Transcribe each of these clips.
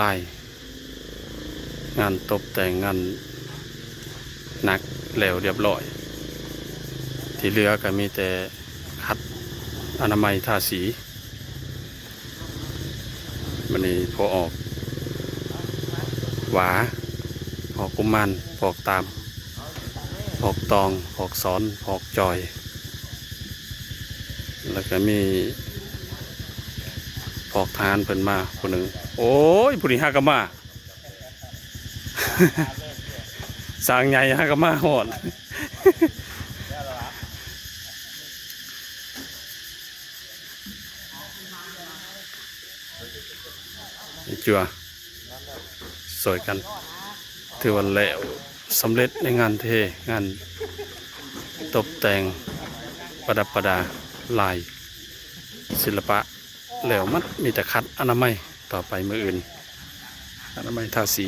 ลายงานตกแต่งงานหนักแล้วเรียบร้อยที่เหลือก็มีแต่คัดอนามัยทาสีมันนี้พอออกหวาพอกกุมารพอกตามพอกตองพอกสอนพอกจอยแล้วก็มีพอกทานเพิ่นมาคนหนึ่งโอ้ยผู้นี้ฮากามาสร้างใหญ่ฮากามาหอดจัวสวยกันถือว่าแล้วสำเร็จในงานเทงานตกแต่งประดับประดาลายศิลปะแล้วมันมีแต่คัดอนามัยต่อไปมืออื่นอนามัยทาสี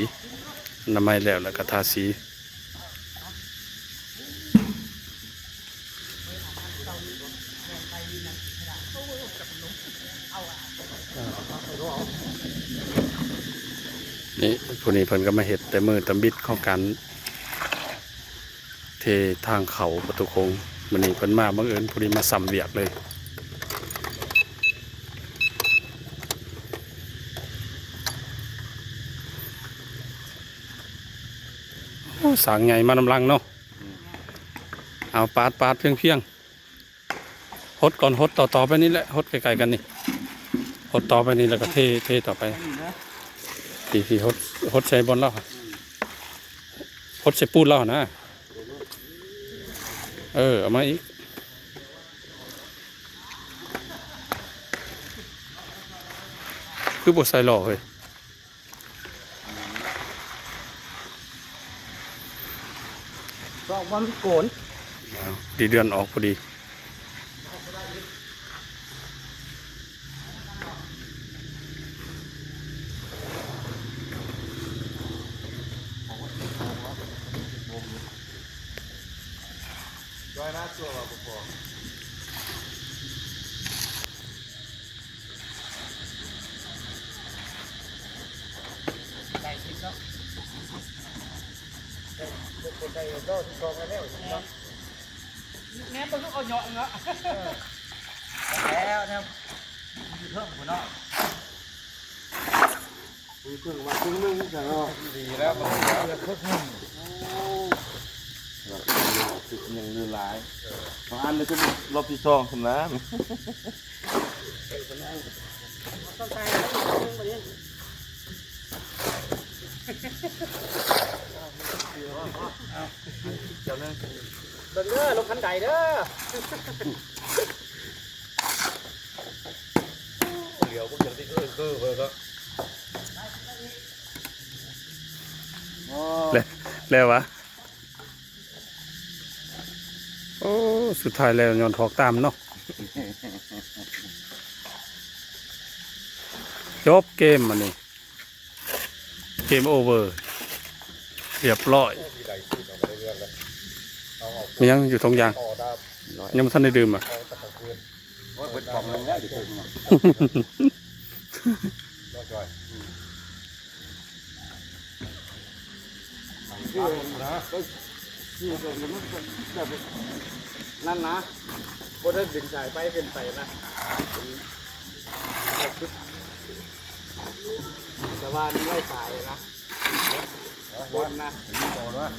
อนามัยแล้วก็ทาสีนี่ผู้นี้เพิ่นก็มาเห็ดแต่มือตำบิดเข้ากันเททางเขาประตูโค้งมันนี้เพิ่นมาบังเอิญผู้นี้มาซ้ำเวียกเลยสางใหญ่มานำลังเนาะเอาปาดเพียงหดก่อนหดต่อไปนี่แหละหดไกลๆกันนี่หดต่อไปนี่แล้วก็เทต่อไปพี่หดใส่บนแล้วหดใส่ปูนแล้วนะเอามาอีกคือบดใส่หล่อเลยก็ว่ามันโกนดีเดือนออกพอดีด้วยนะตัวเราพอได้คิดเนาะได้ก็ชอบกันแล้วแง่ต้องเอาเหยาะเนาะแล้วเนี่ยอยู่เพิ่มหัวเนาะเพิ่งมาครึ่งนึงกันเนาะดีแล้วมันเยอะครึ่งนึงจุดหนึ่งลือหลายบางอันเลยก็รอบที่สองสำนักต้องใส่เดี๋ยวนึงเบิ่งเด้อลงคันใดเด้อเหลียวพวกอย่างที่เบิ่งก็แล้ววะโอ้สุดท้ายแล้วย้อนถอกตามเนาะจบเกมมันนี่เกมโอเวอร์เรียบร้อยมียังอยู่ทงยางยังไม่ทันได้ดื่มอ่ะนั่นนะพอได้ดึงสายไปเป็นไปนะแต่ว่าไม่สายนะบนนะต่อด้วย